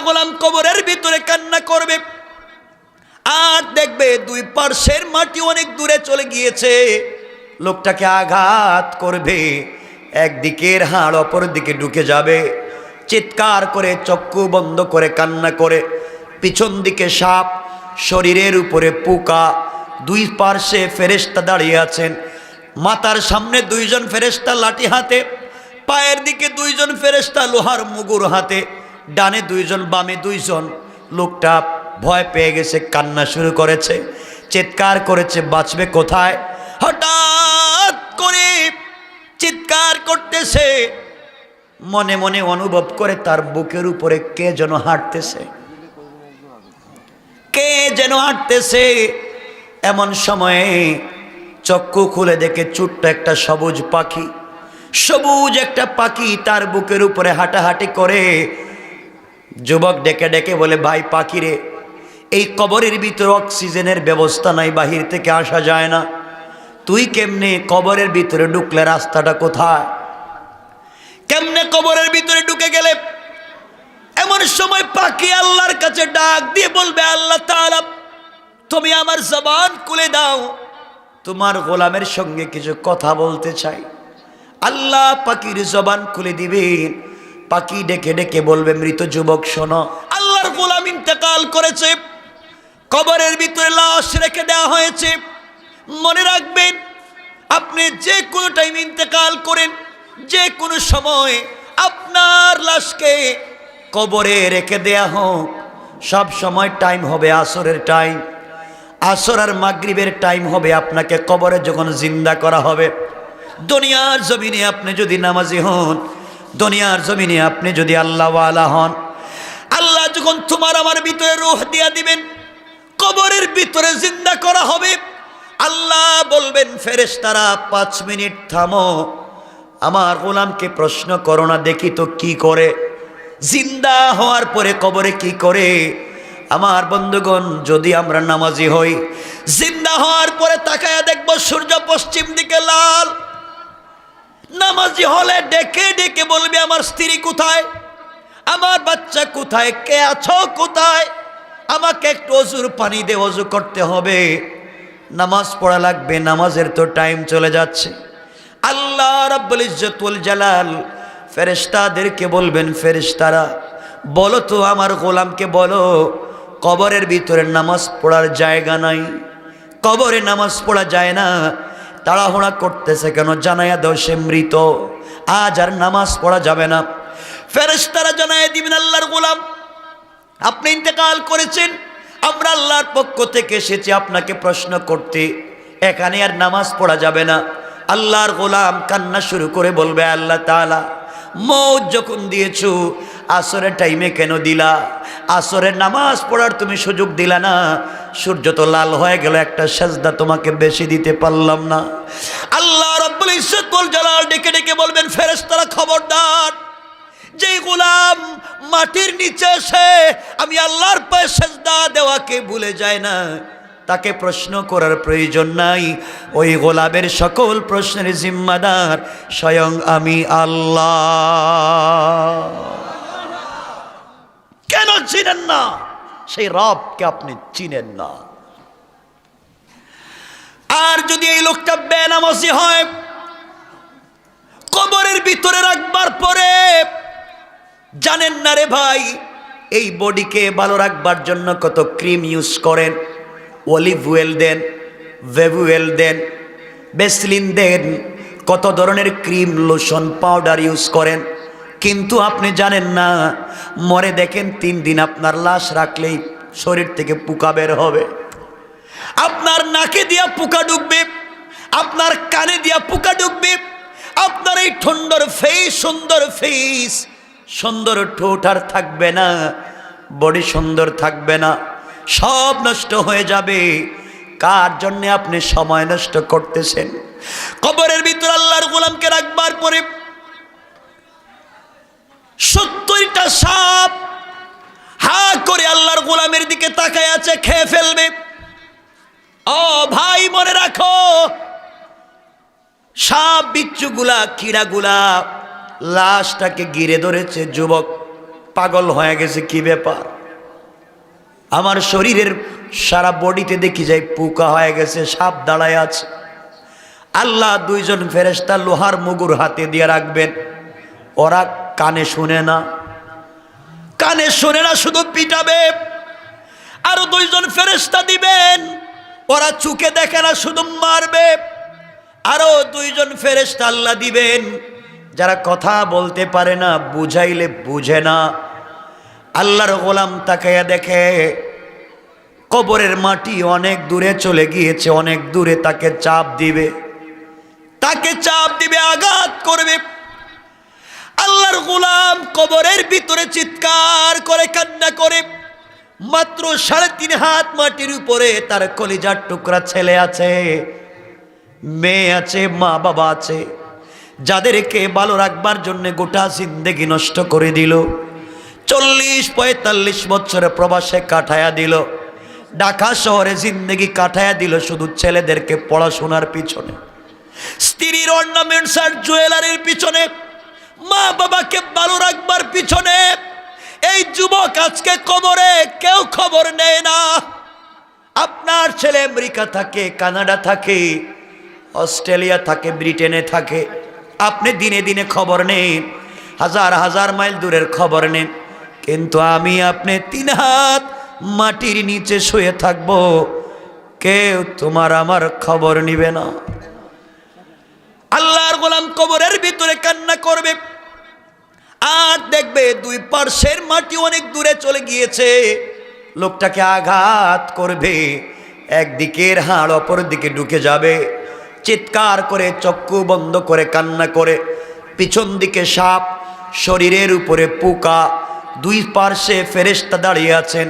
গোলাম কবরের ভিতরে কান্না করবে আর দেখবে দুই পার্শ্বের মাটি অনেক দূরে চলে গিয়েছে। লোকটাকে আঘাত করবে, একদিকের হাড় অপর দিকে ঢুকে যাবে। চিৎকার করে চক্ষু বন্ধ করে কান্না করে, পিছন দিকে সাপ, শরীরের উপরে পোকা, দুই পার্শ্বে ফেরেশতা দাঁড়িয়ে আছেন। মাথার সামনে দুইজন ফেরেশতা লাঠি হাতে, পায়ের দিকে দুইজন ফেরেশতা লোহার মুগুর হাতে, ডানে দুইজন বামে দুইজন। লোকটা ভয় পেয়ে গেছে, কান্না শুরু করেছে, চিৎকার করেছে, বাঁচবে কোথায়? হঠাৎ করে চিৎকার করতেছে, মনে মনে অনুভব করে তার বুকের উপরে কে যেন হাঁটতেছে, কে যেন হাঁটতেছে। এমন সময়ে চক্ষু খুলে দেখে ছোট্ট একটা সবুজ পাখি, সবুজ একটা পাখি তার বুকের উপরে হাঁটাহাঁটি করে। যুবক ডেকে ডেকে বলে, ভাই পাখি রে, এই কবরের ভিতরে অক্সিজেনের ব্যবস্থা নাই, বাহির থেকে আসা যায় না, তুই কেমনে কবরের ভিতরে ঢুকলে? রাস্তাটা কোথায়? কেমনে কবরের ভিতরে ঢুকে গেলে? এমন সময় পাখি আল্লাহর কাছে ডাক দিয়ে বলবে, আল্লাহ তাআলা তুমি আমার জবান খুলে দাও, তোমার গোলামের সঙ্গে কিছু কথা বলতে চাই। আল্লাহ পাখির জবান খুলে দিবেন। পাখি ডেকে ডেকে বলবে, মৃত যুবক শোনো, আল্লাহর গোলাম ইন্তেকাল করেছে, কবরের ভিতরে লাশ রেখে দেওয়া হয়েছে। মনে রাখবেন, আপনি যে কোনো টাইম ইন্তেকাল করেন, যে কোনো সময় আপনার লাশকে কবরে রেখে দেয়া হোক, সব সময় টাইম হবে আসরের টাইম। আসর আর মাগরিবের টাইম হবে আপনাকে কবরে যখন জিন্দা করা হবে। দুনিয়ার জমিনে আপনি যদি নামাজি হন, দুনিয়ার জমিনে আপনি যদি আল্লাহওয়ালা হন, আল্লাহ যখন তোমার আমার ভিতরে রূহ দিয়া দিবেন, কবরের ভিতরে জিন্দা করা হবে, আল্লাহ বলবেন ফেরেশতারা 5 মিনিট থামো, আমার গোলামকে প্রশ্ন করো না, দেখি তো কি করে, জিন্দা হওয়ার পরে কবরে কি করে। আমার বন্ধুগণ, যদি আমরা নামাজি হই, জিন্দা হওয়ার পরে তাকায়া দেখব সূর্য পশ্চিম দিকে লাল। নামাজি হলে ডেকে ডেকে বলবে, আমার স্ত্রী কোথায়, আমার বাচ্চা কোথায়, কে আছো কোথায়, আমাকে একটু অজুর পানি দে, অজু করতে হবে, নামাজ পড়া লাগবে, নামাজের তো টাইম চলে যাচ্ছে। আল্লাহ রাব্বুল ইজ্জত ওয়াল জালাল ফেরেশতাদেরকে বলবেন, ফেরেশতারা বলো তো আমার গোলামকে বলো, কবরের ভিতরে নামাজ পড়ার জায়গা নাই, কবরে নামাজ পড়া যায় না, তাড়াহুড়া করতেছে কেন, জানায়া দাও সে মৃত, আজ আর নামাজ পড়া যাবে না। ফেরেশতারা জানায় দিবেন, আল্লাহর গোলাম আপনি ইন্তেকাল করেছেন, আমরা আল্লাহর পক্ষ থেকে এসেছি আপনাকে প্রশ্ন করতে, এখানে আর নামাজ পড়া যাবে না। আল্লাহর গোলাম কান্না শুরু করে বলবে, আল্লাহ তাআলা মওত যখন দিয়েছো, আসরের টাইমে কেন দিলা? আসরের নামাজ পড়ার তুমি সুযোগ দিলা না, সূর্য তো লাল হয়ে গেল, একটা সেজদা তোমাকে বেশি দিতে পারলাম না। আল্লাহ রাব্বুল ইজ্জত ওয়াল জালাল ডেকে ডেকে বলবেন, ফেরেশতারা খবরদার, যেই গোলাম মাটির নিচে এসে আমি আল্লাহর পায়ে সেজদা দেওয়াকে ভুলে যায় না, তাকে প্রশ্ন করার প্রয়োজন নাই, ওই গোলামের সকল প্রশ্নের জিম্মাদার স্বয়ং আমি আল্লাহ। কেন চিনেন না? সেই রবকে আপনি চিনেন না। আর যদি এই লোকটা বেনামাজি হয়, কবরের ভিতরে রাখবার পরে জানেন না রে ভাই, এই বডিকে ভালো রাখবার জন্য কত ক্রিম ইউজ করেন, অলিভ অয়েল দেন, ভেবুয়েল দেন, ভ্যাসলিন দেন, কত ধরনের ক্রিম, লোশন, পাউডার ইউজ করেন, কিন্তু আপনি জানেন না, মরে দেখেন 3 দিন আপনার লাশ রাখলেই শরীর থেকে পোকা বের হবে, আপনার নাকে দিয়া পোকা ঢুকবে, আপনার কানে দিয়া পোকা ঢুকবে, আপনার এই সুন্দর ফেস, সুন্দর ঠোঁট আর থাকবে না, বডি সুন্দর থাকবে না, সব নষ্ট হয়ে যাবে। কার জন্য আপনি সময় নষ্ট করতেছেন? কবরের ভিতর আল্লাহর গোলামকে রাখবার পরে 70টা সাপ হা করে আল্লাহর গোলামের দিকে তাকায় আছে, খেয়ে ফেলবে। ও ভাই মনে রাখো, সাপ বিচ্ছুগুলা, কীড়াগুলা লাশটাকে ঘিরে ধরেছে। যুবক পাগল হয়ে গেছে, কি ব্যাপার? আমার শরীরের সারা বডিতে দেখি যাই পোকা হয়ে গেছে, সাপ দাঁড়ায় আছে। আল্লাহ দুইজন ফেরেশতা লোহার মুগুর হাতে দিয়ে রাখবেন। ওরা কানে শুনে না, কানে শুনে না, শুধু পিটাবে। আরো দুইজন ফেরেশতা দিবেন, ওরা চোখে দেখে না, শুধু মারবে। আরো দুইজন ফেরেশতা আল্লাহ দিবেন, যারা কথা বলতে পারে না, বুঝাইলে বুঝে না। আল্লাহর গোলাম তাকাইয়া দেখে কবরের মাটি অনেক দূরে চলে গিয়েছে, অনেক দূরে। তাকে চাপ দিবে, তাকে চাপ দিবে, আঘাত করবে। আল্লাহর গোলাম কবরের ভিতরে চিৎকার করে কান্না করে। মাত্র 3.5 হাত মাটির উপরে তার কলিজার টুকরা ছেলে আছে, মেয়ে আছে, মা বাবা আছে, যাদেরকে ভালো রাখবার জন্য গোটা জিন্দেগি নষ্ট করে দিল। 40-45 বছরে প্রবাসে কাটায়া দিল, ঢাকা শহরে জিন্দেগি কাটায়া দিল শুধু ছেলেদেরকে পড়াশোনার পিছনে, স্ত্রীর অর্নামেন্টস আর জুয়েলারির পিছনে, মা বাবাকে ভালো রাখবার পিছনে। এই যুবক আজকে কবরে, কেউ খবর নেয় না। আপনার ছেলে আমেরিকা থাকে, কানাডা থাকে, অস্ট্রেলিয়া থাকে, ব্রিটেনে থাকে, আপনি দিনে দিনে খবর নেন, হাজার হাজার মাইল দূরের খবর নেন। কিন্তু আমি আপনি 3 হাত মাটির নিচে শুয়ে থাকব, কেউ তোমার আমার খবর নিবে না। আল্লাহর গোলাম কবরের ভিতরে কান্না করবে, আর দেখবে দুই পার্শ্বের মাটি অনেক দূরে চলে গিয়েছে। লোকটাকে আঘাত করবে, একদিকের হাড় অপর দিকে ঢুকে যাবে। চিৎকার করে, চক্ষু বন্ধ করে কান্না করে। পিছন দিকে সাপ, শরীরের উপরে পোকা, দুই পার্শ্বে ফেরেশতা দাঁড়িয়ে আছেন।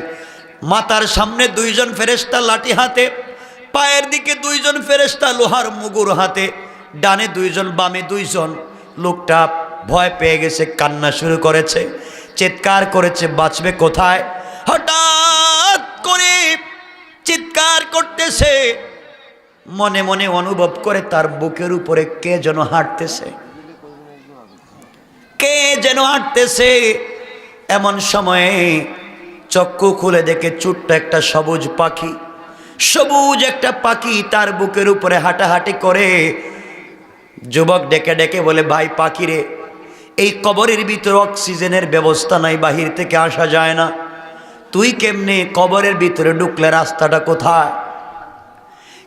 মাথার সামনে 2জন ফেরেশতা লাঠি হাতে, পায়ের দিকে 2জন ফেরেশতা লোহার মুগুর হাতে, ডানে 2জন, বামে 2জন। লোকটা ভয় পেয়ে গেছে, কান্না শুরু করেছে, চিৎকার করেছে, বাঁচবে কোথায়? হঠাৎ করে চিৎকার করতেছে, মনে মনে অনুভব করে তার বুকের উপরে কে যেন হাঁটতেছে, কে যেন হাঁটতেছে। এমন সময়ে চক্ষু খুলে দেখে ছোট্ট একটা সবুজ পাখি, সবুজ একটা পাখি তার বুকের উপরে হাঁটাহাঁটি করে। যুবক ডেকে ডেকে বলে, ভাই পাখি রে, এই কবরের ভিতরে অক্সিজেনের ব্যবস্থা নাই, বাহির থেকে আসা যায় না, তুই কেমনে কবরের ভিতরে ঢুকলে? রাস্তাটা কোথায়?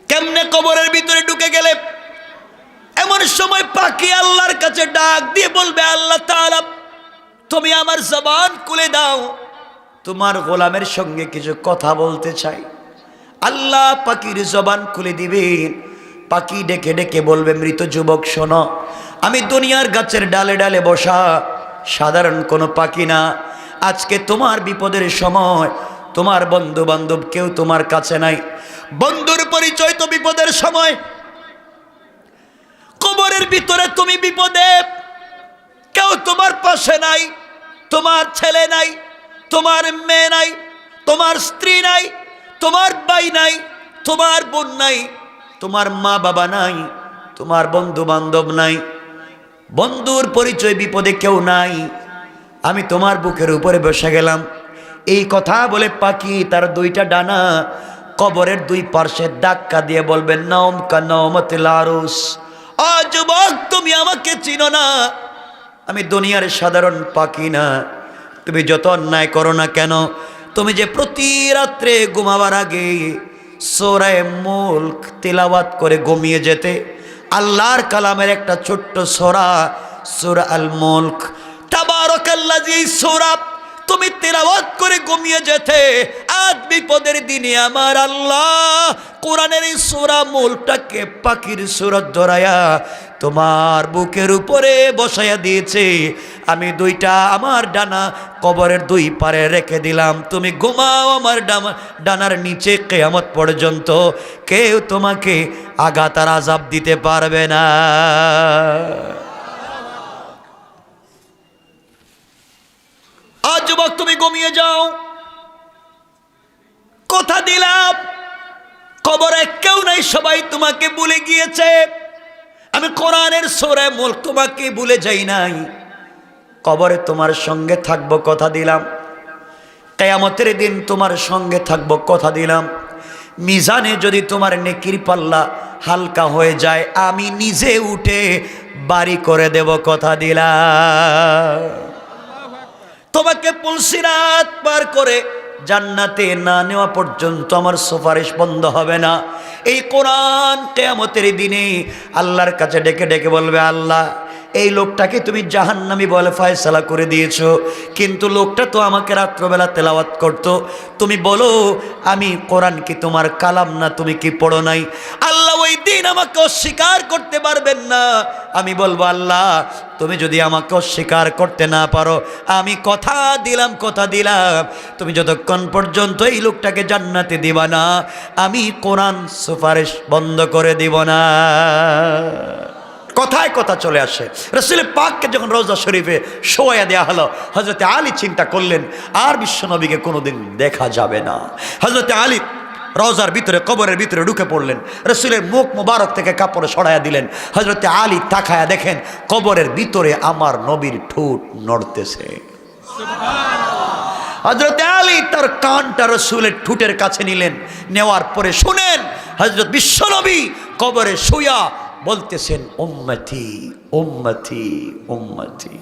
কেমনে কবরের ভিতরে ঢুকে গেলে? এমন সময় পাখি আল্লাহর কাছে ডাক দিয়ে বলবে, আল্লাহ তাআলা তুমি আমার জবান খুলে দাও, তোমার গোলামের সঙ্গে কিছু কথা বলতে চাই। আল্লাহ পাখির জবান খুলে দিবেন। পাখি ডেকে ডেকে বলবে, মৃত যুবক শোনো, আমি দুনিয়ার গাছের ডালে ডালে বসা সাধারণ কোনো পাখি না। আজকে তোমার বিপদের সময়, তোমার বন্ধু বান্ধব কেউ তোমার কাছে নাই, বন্ধুর পরিচয় তো বিপদের সময়। কবরের ভিতরে তুমি বিপদে, কেউ তোমার পাশে নাই, তোমার ছেলে নাই, তোমার মেয়ে নাই, তোমার স্ত্রী নাই, তোমার ভাই নাই, তোমার বোন নাই, তোমার মা বাবা নাই, তোমার বন্ধু বান্ধব নাই, বন্ধুর পরিচয় বিপদে কেউ নাই। আমি তোমার বুকের উপরে বসে গেলাম। এই কথা বলে পাখি তার 2টা ডানা কবরের 2 পার্শ্বে ধাক্কা দিয়ে বলবে, নাওম কা নাওমাতিল আরুস। ও যুবক, তুমি আমাকে চিনো না, আমি দুনিয়ার সাধারণ পাখি না। তুমি যত অন্যায় করো না কেন, তুমি যে প্রতি রাত্রে ঘুমাবার আগে সূরা মুলক তিলাওয়াত করে ঘুমিয়ে যেতে, আল্লাহর কালামের একটা ছোট্ট সূরা, সূরা আল মুলক, তাবারাকাল্লাযী সূরা তুমি তিলাওয়াত করে ঘুমিয়ে যেতে, আজ বিপদের দিনে আমার আল্লাহ কোরআনের এই সূরা মুলকটাকে পাখির সূরা ধরায়া তোমার বুকের উপরে বসায়া দিয়েছে। আমি 2টা আমার ডানা কবরের 2 পারে রেখে দিলাম, তুমি ঘুমাও আমার ডানার নিচে, কিয়ামত পর্যন্ত কেউ তোমাকে আঘাত আর আযাব দিতে পারবে না। আজ যুবক তুমি ঘুমিয়ে যাও, কথা দিলাম কবরে কেউ নাই, সবাই তোমাকে ভুলে গিয়েছে। আমি কোরআনের সূরা মুলক তোমাকে ভুলে যাই নাই, কবরে তোমার সঙ্গে থাকবো কথা দিলাম, কিয়ামতের দিন তোমার সঙ্গে থাকবো কথা দিলাম, মিজানে যদি তোমার নেকির পাল্লা হালকা হয়ে যায় আমি নিজে উঠে বাড়ি করে দেব কথা দিলাম। তোমাকে পুলসিরাত পার করে জান্নাতে না নেওয়া পর্যন্ত আমার সুপারিশ বন্ধ হবে না। এই কোরআন কিয়ামতের দিনে আল্লাহর কাছে ডেকে ডেকে বলবে, আল্লাহ এই লোকটাকে তুমি জাহান্নামী বলে ফয়সালা করে দিয়েছো, কিন্তু লোকটা তো আমাকে রাত্রবেলা তেলাওয়াত করতো, তুমি বলো আমি কোরআন কি তোমার কালাম না, তুমি কি পড়ো নাই? আল্লাহ ওই দিন আমাকে অস্বীকার করতে পারবেন না। আমি বলবো, আল্লাহ তুমি যদি আমাকে অস্বীকার করতে না পারো, আমি কথা দিলাম তুমি যতক্ষণ পর্যন্ত এই লোকটাকে জান্নাতে দিবা না আমি কোরআন সুপারিশ বন্ধ করে দিব না। কথায় কথা চলে আসে। রাসূল পাককে যখন রওজা শরীফে শোয়া দেওয়া হলো, হযরত আলী চিন্তা করলেন আর বিশ্বনবীকে কোনোদিন দেখা যাবে না। হযরত আলী রওজার ভিতরে কবরের ভিতরে ঢুকে পড়লেন, রাসূলের মুখ মুবারক থেকে কাপড় সরাইয়া দিলেন। হযরত আলী তাকায়া দেখেন কবরের ভিতরে আমার নবীর ঠোঁট নড়তেছে। হযরত আলী তার কানটা রাসূলের ঠোঁটের কাছে নিলেন, নেওয়ার পরে শুনেন হযরত বিশ্বনবী কবরে শুয়া বলতেছেন, উম্মতি উম্মতি উম্মতি।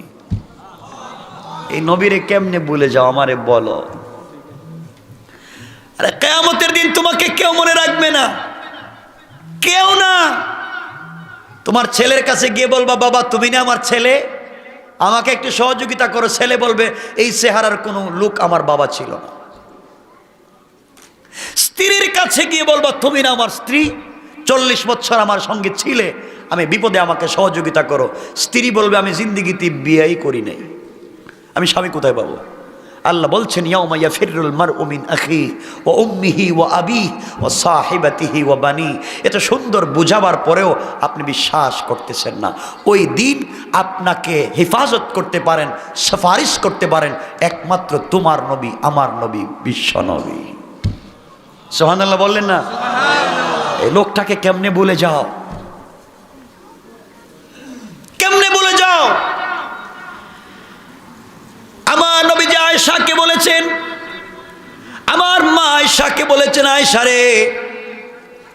এই নবীরে কেমনে ভুলে যাও আমারে বলো? আরে কিয়ামতের দিন তোমাকে কেউ মনে রাখবে না, কেউ না। তোমার ছেলের কাছে গিয়ে বলবা, বাবা তুমি না আমার ছেলে, আমাকে একটু সহযোগিতা করো। ছেলে বলবে, এই চেহারার কোনো লোক আমার বাবা ছিল না। স্ত্রীর কাছে গিয়ে বলবা, তুমি না আমার স্ত্রী, 40 বছর আমার সঙ্গে ছিলে, আমি বিপদে আমাকে সহযোগিতা করো। স্ত্রী বলবে, আমি জিন্দিগিতে বিয়েই করি নাই, আমি স্বামী কোথায় পাবো? আল্লাহ বলছেন, ইয়াউমা ইয়াফিরুল মারউ মিন আখিহি ওয়া উম্মিহি ওয়া আবিহি ওয়া সাহিবাতিহি ওয়া বানি। এটা সুন্দর বুঝাবার পরেও আপনি বিশ্বাস করতেছেন না। ওই দিন আপনাকে হেফাজত করতে পারেন, সুপারিশ করতে পারেন একমাত্র তোমার নবী, আমার নবী, বিশ্ব নবী। সুবহানাল্লাহ বললেন না? এই লোকটাকে কেমনে ভুলে যাও, কেমনে ভুলে যাও? আমার নবী যে আয়েশাকে বলেছেন, আমার মা আয়েশাকে বলেছেন, আয়েশা রে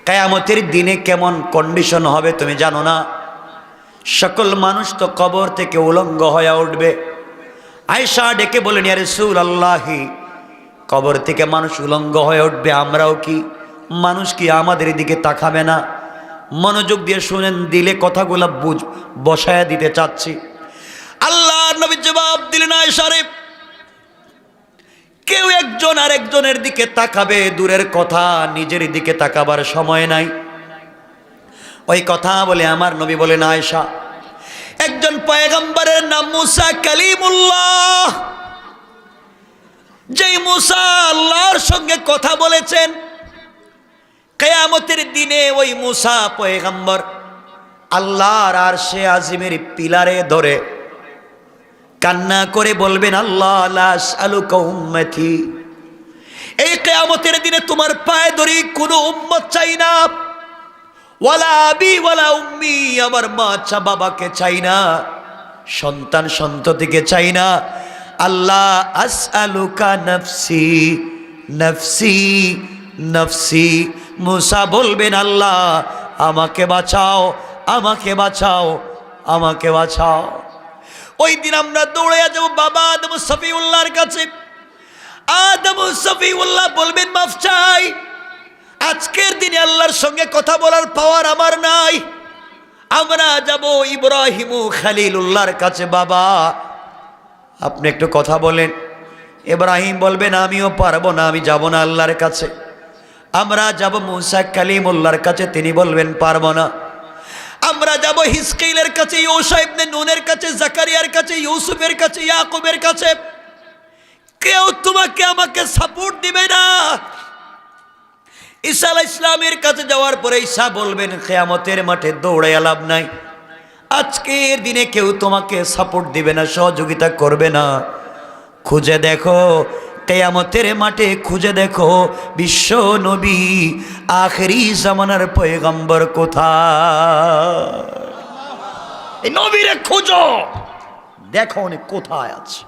কিয়ামতের দিনে কেমন কন্ডিশন হবে তুমি জানো না? সকল মানুষ তো কবর থেকে উলঙ্গ হয়ে উঠবে। আয়েশা ডেকে বলেন, ইয়া রাসূলুল্লাহ, কবর থেকে মানুষ উলঙ্গ হয়ে উঠবে, আমরাও কি? মানুষ কি আমাদের দিকে তাকাবে না? মনোযোগ দিয়ে শুনেন, দিলে কথাগুলো বসায়া দিতে চাচ্ছি। আল্লাহ নবী জবাব দিলেন, আয়েশা রে কেউ একজন আরেকজনের দিকে তাকাবে দূরের কথা, নিজের দিকে তাকাবার সময় নাই। ওই কথা বলে আমার নবী বলেন, আয়েশা একজন পয়গম্বরের নাম মুসা কালিমুল্লাহ, যেই মুসা আল্লাহর সঙ্গে কথা বলেছেন, কিয়ামতের দিনে ওই মুসা পয়গম্বর আল্লাহর আরশে আজিমের পিলারে ধরে কান্না করে বলবেন, আল্লাহ লা আসআলুকা উম্মতি, এই কিয়ামতের দিনে তোমার পায়ে ধরি কোনো উম্মত চাই না, ওয়ালা আবি ওয়ালা উম্মি, আমার মা চা বাবাকে চাই না, সন্তান সন্ততিকে চাই না। আল্লাহ আসআলুকা নফসি নফসি নফসি। মুসা বলবেন, আল্লাহ আমাকে বাঁচাও, আমাকে বাঁচাও, আমাকে বাঁচাও। ওই দিন আমরা দৌড়ে যাব বাবা আদম সফিউল্লাহর কাছে। আদম সফিউল্লাহ বলবেন, মাফ চাই, আজকের দিনে আল্লাহর সঙ্গে কথা বলার পাওয়ার আমার নাই। আমরা যাব ইব্রাহিম খলিলুল্লাহর কাছে, বাবা আপনি একটু কথা বলেন। ইব্রাহিম বলবেন, আমিও পারবো না, আমি যাব না আল্লাহর কাছে। আমরা যাব মুসা কালিমুল্লাহর কাছে, তিনি বলবেন পারবো না। আমরা যাব হিজকিলের কাছে, ইউসা ইবনে নুনের কাছে, জাকারিয়ার কাছে, ইউসুফের কাছে, ইয়াকুবের কাছে। কেউ তোমাকে আমাকে সাপোর্ট দিবে না। ঈসা আলাইহিস সালামের কাছে যাওয়ার পরে ঈসা বলবেন, কিয়ামতের মাঠে দৌড়ে লাভ নাই, আজকের দিনে কেউ তোমাকে সাপোর্ট দিবে না, সহযোগিতা করবে না। খুঁজে দেখো কিয়ামতের মাঠে, খুঁজে দেখো বিশ্ব নবী আখেরি জামানার পয়গম্বর কোথায়। এই নবীরে খুঁজো, দেখো উনি কোথায় আছে।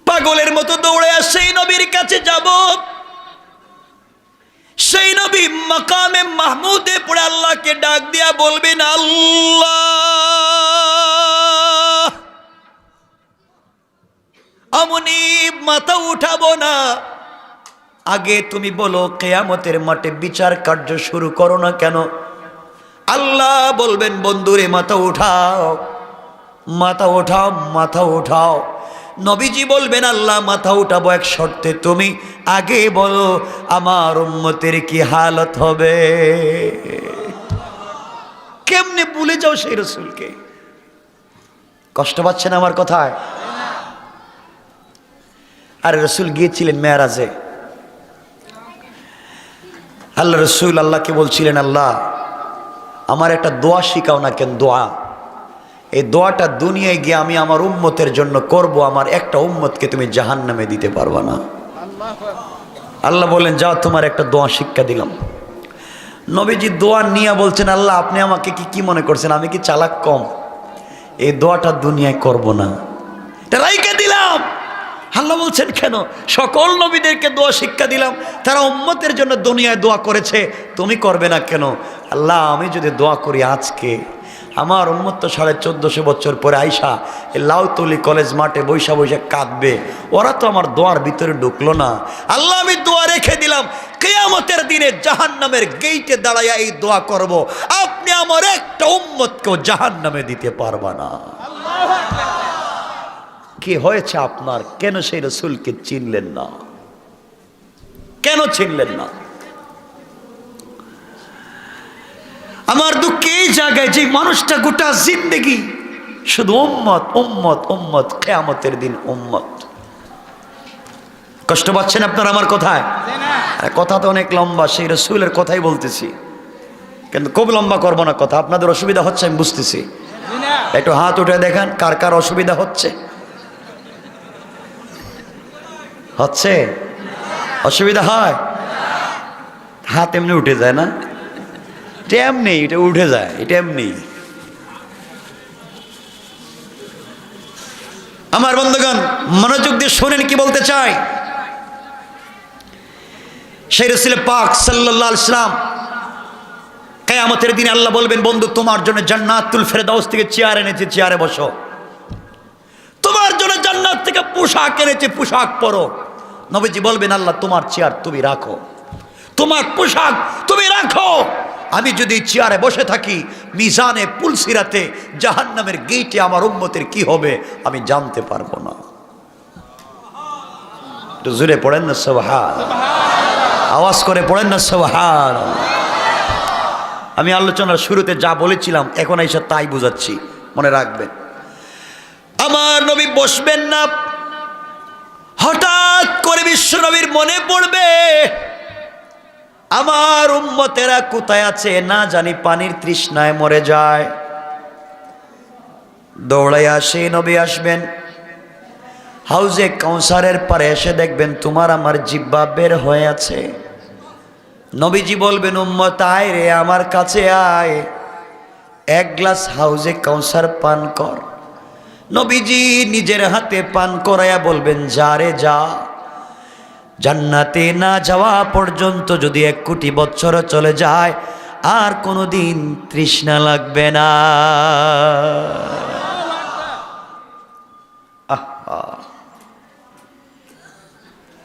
পাগলের মতো দৌড়ে আসে সেই নবীর কাছে যাব। সেই নবী মাকামে মাহমুদে পড়ে আল্লাহকে ডাক দিয়া বলবেন, আল্লাহ আমনি মাথা উঠাবো না, আগে তুমি বলো কিয়ামতের মাঠে বিচার কার্য শুরু করো না কেন? আল্লাহ বলবেন, বন্ধুরে মাথা উঠাও, মাথা উঠাও, মাথা উঠাও। নবীজি বলবেন, আল্লাহ মাথা উঠাবো এক শর্তে, তুমি আগে বলো আমার উম্মতের কি হালত হবে। কেমনে ভুলে যাও সেই রসুলকে? কষ্ট পাচ্ছেন আমার কথায়? আরে রসুল গিয়েছিলেন মেরাজে। আল্লাহ রসুল আল্লাহকে বলছিলেন, আল্লাহ আমার একটা দোয়া শিখাও না কেন? দোয়া, এই দোয়াটা দুনিয়ায় গিয়ে আমি আমার উম্মতের জন্য করব, আমার একটা উম্মতকে তুমি জাহান্নামে দিতে পারবা না। আল্লাহ বলেন, যাও তোমার একটা দোয়া শিক্ষা দিলাম। নবীজি দোয়া নিয়ে বলছেন, আল্লাহ আপনি আমাকে কি মনে করছেন, আমি কি চালাক কম? এই দোয়াটা দুনিয়ায় করব না, এটা রাইখে দিলাম। আল্লাহ বলছেন, কেন? সকল নবীদেরকে দোয়া শিক্ষা দিলাম, তারা উম্মতের জন্য দুনিয়ায় দোয়া করেছে, তুমি করবে না কেন? আল্লাহ আমি যদি দোয়া করি আজকে, আমার উম্মত তো 1450 বছর পরে আইসা এই লাউতলি কলেজ মাঠে বৈশা বৈশা কাঁদবে, ওরা তো আমার দোয়ার ভিতরে ঢুকলো না। আল্লাহ আমি দোয়া রেখে দিলাম, কিয়ামতের দিনে জাহান্নামের গেইটে দাঁড়াইয়া এই দোয়া করব, আপনি আমার একটা উম্মতকেও জাহান্নামে দিতে পারবা না। কি হয়েছে আপনার? কেন সেই রসুলকে চিনলেন না? কেন চিনলেন না? আমার দুঃখ এই জায়গায়, যে মানুষটা গোটা জিন্দেগি শুধু উম্মত উম্মত উম্মত, কিয়ামতের দিন উম্মত। কষ্ট পাচ্ছেন আপনার আমার কথায়? কথা তো অনেক লম্বা, সেই রসুলের কথাই বলতেছি, কিন্তু খুব লম্বা করবো না কথা। আপনাদের অসুবিধা হচ্ছে আমি বুঝতেছি, একটু হাত উঠে দেখান কার কার অসুবিধা হচ্ছে। হচ্ছে? অসুবিধা হয়? হাত এমনি উঠে যায় না? এটা এমনি, এটা উঠে যায়, এটা এমনি। আমার বন্ধুগণ মনোযোগ দিয়ে শোনেন কি বলতে চাই। সেই রাসূল পাক সাল্লাল্লাহু আলাইহি ওয়াসাল্লাম কিয়ামতের দিনে আল্লাহ বলবেন, বন্ধু তোমার জন্য জান্নাতুল ফেরদাউস থেকে চেয়ার এনেছি, চেয়ারে বসো। তোমার জন্য জান্নাত থেকে পোশাক এনেছে, পোশাক পরো। নবীজি বলবেন, আল্লাহ তোমার চেয়ার তুমি রাখো, তোমার পোশাক তুমি রাখো। আমি যদি চেয়ারে বসে থাকি, মিজানে পুলসিরাতে জাহান্নামের গেটে আমার উম্মতের কি হবে আমি জানতে পারবো না। একটু জোরে পড়েন না সুবহান, আওয়াজ করে পড়েন না সুবহান। আমি আলোচনার শুরুতে যা বলেছিলাম এখন এসে তাই বুঝাচ্ছি, মনে রাখবেন। আমার নবী বসবেন না, হঠাৎ করে বিশ্ব নবীর মনে পড়বে আমার উম্মতেরা কোথায় আছে, না জানি পানির তৃষ্ণায় মরে যায়। দৌড়াইয়া সেই নবী আসবেন, হাউজে কাউসারের পারে এসে দেখবেন তোমার আমার জিহ্বা বের হয়ে আছে। নবীজি বলবেন, উম্মত আয় রে আমার কাছে আয়, এক গ্লাস হাউজে কাউসার পান কর। নবীজি নিজের হাতে পান করাইয়া বলবেন, যা রে যা, জান্নাতে না যাওয়া পর্যন্ত যদি 1 কোটি বছর চলে যায় আর কোনোদিন তৃষ্ণা লাগবে না।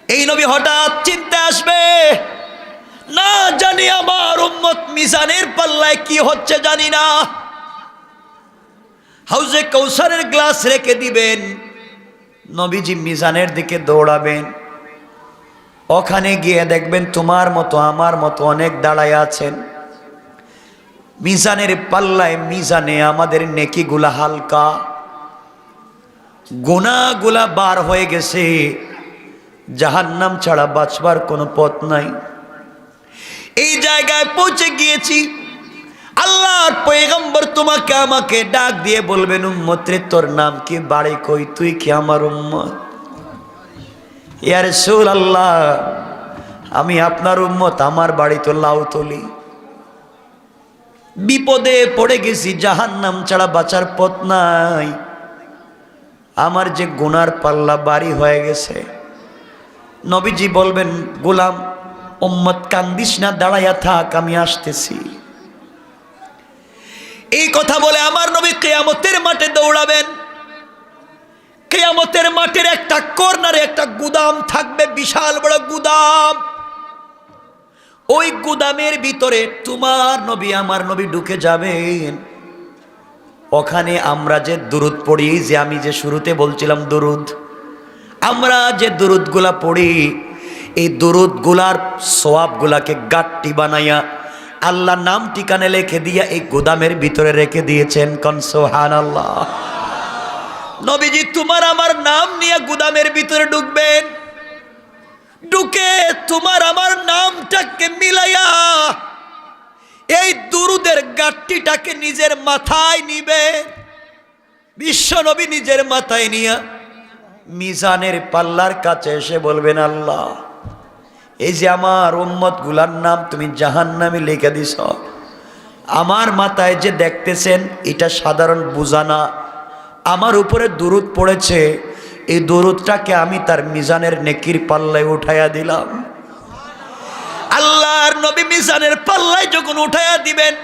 এই নবী হঠাৎ চিন্তা আসবে, না জানি আমার উম্মত মিজানের পাল্লায় কি হচ্ছে জানি না। হাউজে কাউসারের গ্লাস রেখে দিবেন, নবীজি মিজানের দিকে দৌড়াবেন। ওখানে গিয়ে দেখবেন তোমার মতো আমার মতো অনেক দাঁড়ায় আছেন। মিজানের পাল্লায়, মিজানে আমাদের নেকিগুলা হালকা, গুনাহগুলা বার হয়ে গেছে, জাহান্নাম ছাড়া বাঁচবার কোনো পথ নাই। এই জায়গায় পৌঁছে গিয়েছি, আল্লাহর পয়গম্বর তোমাকে আমাকে ডাক দিয়ে বলবেন, উম্মত রে তোর নাম কি, বাড়ি কই, তুই কি আমার উম্মত? ইয়া রাসূলুল্লাহ আমি আপনার উম্মত, আমার বাড়ি তো লাউতলি। বিপদে পড়ে গেছি, জাহান্নাম ছাড়া বাঁচার পথ নাই, আমার যে গুনার পাল্লা ভারী হয়ে গেছে। নবীজি বলবেন, গোলাম উম্মত কান্দিস না, দাঁড়াইয়া থাক, আমি আসতেছি। এই কথা বলে আমার নবী কিয়ামতের মাঠে দৌড়াবেন। কিয়ামতের মাঠের একটা কর্নারে একটা গুদাম থাকবে, বিশাল বড় গুদাম। ওই গুদামের ভিতরে তোমার নবী আমার নবী ঢুকে যাবেন। ওখানে আমরা যে দুরুদ পড়ি, যে আমি যে শুরুতে বলছিলাম দুরুদ, আমরা যে দুরুদগুলা পড়ি, এই দুরুদগুলার সওয়াবগুলাকে গাট্টি বানাইয়া আল্লাহ নাম ঠিকানে লিখে দিয়া এই গুদামের ভিতরে রেখে দিয়েছেন। কোন সুবহানাল্লাহ। নবীজি তোমার আমার নাম নিয়ে গুদামের ভিতরে ঢুকবেন, ঢুকে তোমার আমার নামটাকে মিলাইয়া এই দুরুদের গাট্টিটাকে নিজের মাথায় নিবে। বিশ্ব নবী নিজের মাথায় নিয়া মিজানের পাল্লার কাছে এসে বলবেন, আল্লাহ এই যে আমার উম্মত গুলার নাম তুমি জাহান্নামে লিখে দিছ, আমার মাথায় যে দেখতেছেন এটা সাধারণ বোঝা না, আমার উপরে দুরুদ পড়েছে, এই দুরুদটাকে আমি তার মিজানের নেকির পাল্লায় উঠাইয়া দিলাম। আল্লাহর নবী মিজানের পাল্লায় যখন উঠাইয়া দিবেন,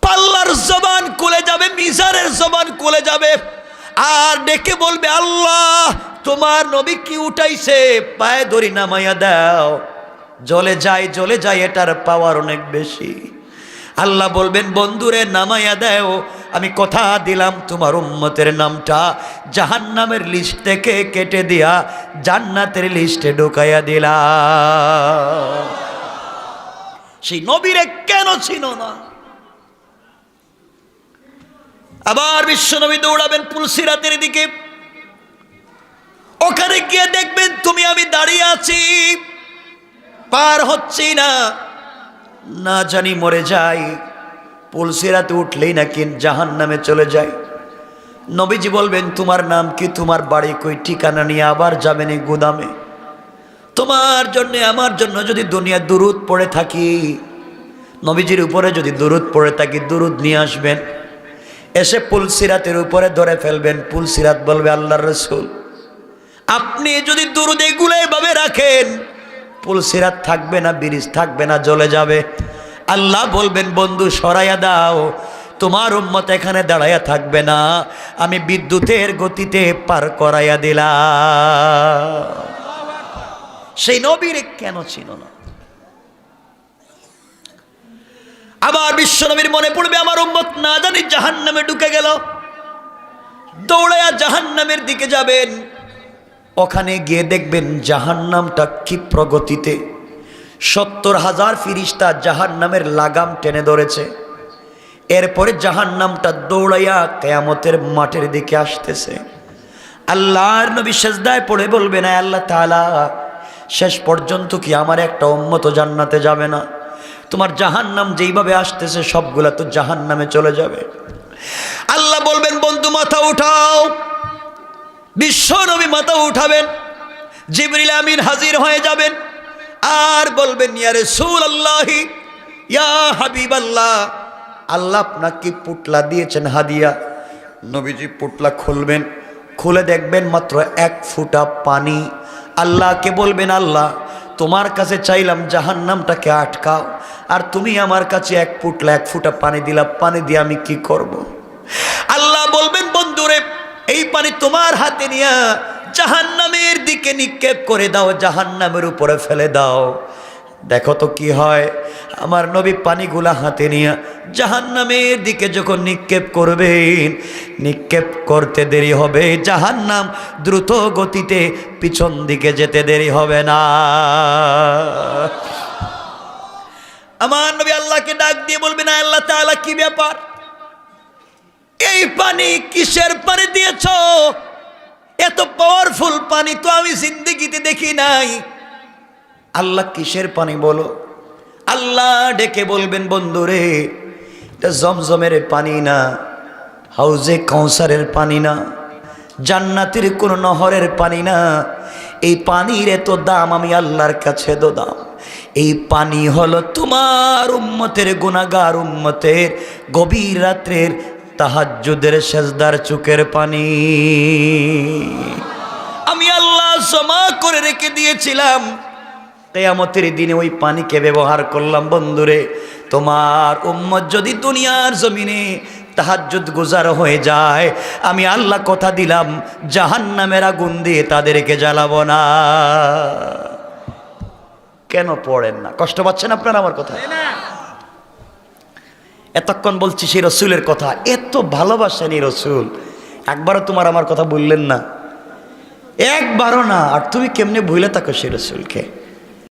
পাল্লার জবান খুলে যাবে, মিজানের জবান খুলে যাবে, আর ডেকে বলবে, আল্লাহ তোমার নবী কি উঠাইছে, পায়ে ধরি নামাইয়া দাও। জ্বলে যায়, এটার পাওয়ার অনেক বেশি। আল্লাহ বলবেন, বন্ধুরে নামাইয়া দাও, আমি কথা দিলাম তোমার উম্মতের নামটা জাহান্নামের লিস্ট থেকে কেটে দিয়া জান্নাতের লিস্টে ঢুকাইয়া দিলাম। সেই নবীরে কেন ছিল না? আবার বিশ্বনবী দৌড়াবেন পুলসিরাতের দিকে, ওখানে গিয়ে দেখবেন তুমি আমি দাঁড়িয়ে আছি, পার হচ্ছি না, না জানি মরে যাই, পুলসিরাতে উঠলেই নাকি জাহান্নামে চলে যায়। নবীজি বলবেন, তোমার নাম কি, তোমার বাড়ি কই, ঠিকানা নিয়ে আবার যাবেন এই গুদামে। তোমার জন্য আমার জন্য যদি দুনিয়া দুরুদ পড়ে থাকি, নবীজির উপরে যদি দুরুদ পড়ে থাকি, দুরুদ নিয়ে আসবেন, এসে পুলসিরাতের উপরে ধরে ফেলবেন। পুলসিরাত বলবে, আল্লাহর রাসূল আপনি যদি দুরুদ এগুলো এভাবে রাখেন, পুলসিরাত থাকবে না, ব্রিজ থাকবে না, জ্বলে যাবে। আল্লাহ বলবেন, বন্ধু সরাইয়া দাও, তোমার উম্মত এখানে দাঁড়াইয়া থাকবে না, আমি বিদ্যুতের গতিতে পার করাইয়া দিলাম। সেই নবীর কেন ছিল না? আবার বিশ্বনবীর মনে পড়বে, আমার উম্মত না জানি জাহান্নামে ঢুকে গেল, দৌড়াইয়া জাহান্নামের দিকে যাবেন। ওখানে গিয়ে দেখবেন জাহান্নামটা কি প্রগতিতে, ৭০,০০০ ফিরিস্তা জাহান্নামের লাগাম টেনে ধরেছে। এরপরে জাহান্নামটা দৌড়াইয়া কিয়ামতের মাঠের দিকে আসতেছে। আল্লাহর নবী সিজদায় পড়ে বলবেন, আল্লাহ তাআলা শেষ পর্যন্ত কি আমার একটা উম্মত জান্নাতে যাবে না? তোমার জাহান্নাম যেইভাবে আসতেছে সবগুলা তো জাহান্নামে চলে যাবে। আল্লাহ বলবেন, বন্ধু মাথা উঠাও। বিশ্ব নবী মাথা উঠাবেন, জিবরিল আমিন হাজির হয়ে যাবেন আর বলবেন, ইয়া রাসূলুল্লাহ, ইয়া হাবিবাল্লাহ, আল্লাহ আপনাকে পুটলা দিয়েছেন হাদিয়া। নবীজি পুটলা খুলবেন, খুলে দেখবেন মাত্র 1 ফোঁটা পানি। আল্লাহকে বলবেন, আল্লাহ তোমার কাছে চাইলাম জাহান্নামটাকে আটকাও, আর তুমি আমার কাছে 1 ফোঁটা পানি দিলা, পানি দিয়ে আমি কি করব? আল্লাহ বলবেন, বন্ধুরে এই পানি তোমার হাতে নিয়ে জাহান্নামের দিকে নিক্ষেপ করে দাও, জাহান্নামের উপরে ফেলে দাও, দেখো তো কি হয়। আমার নবী পানিগুলা হাতে নিয়ে জাহান্নামের দিকে যখন নিক্ষেপ করবেন, নিক্ষেপ করতে দেরি হবে, জাহান্নাম দ্রুত গতিতে পিছন দিকে যেতে দেরি হবে না। আমার নবী আল্লাহকে ডাক দিয়ে বলবেন, আল্লাহ তাআলা কি ব্যাপার, এই পানি কিসের পানি দিয়েছ? এত পাওয়ারফুল পানি তো আমি জিন্দেগিতে দেখি নাই। আল্লাহ কিসের পানি বলো? আল্লাহ ডেকে বলবেন, বন্ধুরে এটা জমজমের পানি না, হাউজে কাউসারের পানি না, জান্নাতের কোন নহরের পানি না, এই পানির এত দাম আমি আল্লাহর কাছে দাম। এই পানি হলো তোমার উম্মতের গুনাহগার উম্মতের গভীর রাত্রের তাহাজ্জুদের সেজদার চোখের পানি। আমি আল্লাহ জমা করে রেখে দিয়েছিলাম, কিয়ামতের দিনে ওই পানিকে ব্যবহার করলাম। বন্ধুরে, তোমার উম্মত যদি দুনিয়ার জমিনে তাহাজ্জুদ গুজার হয়ে যায়, আমি আল্লাহ কথা দিলাম জাহান্নামের আগুন দিয়ে তাদেরকে জ্বালাবো না। কেন পড়েন না? কষ্ট পাচ্ছেন আপনারা আমার কথা? এতক্ষণ বলছি সেই রসুলের কথা, এত ভালোবাসেন এই রসুল, একবারও তোমার আমার কথা বললেন না, একবারও না। আর তুমি কেমনে ভুলে থাকো সেই রসুলকে?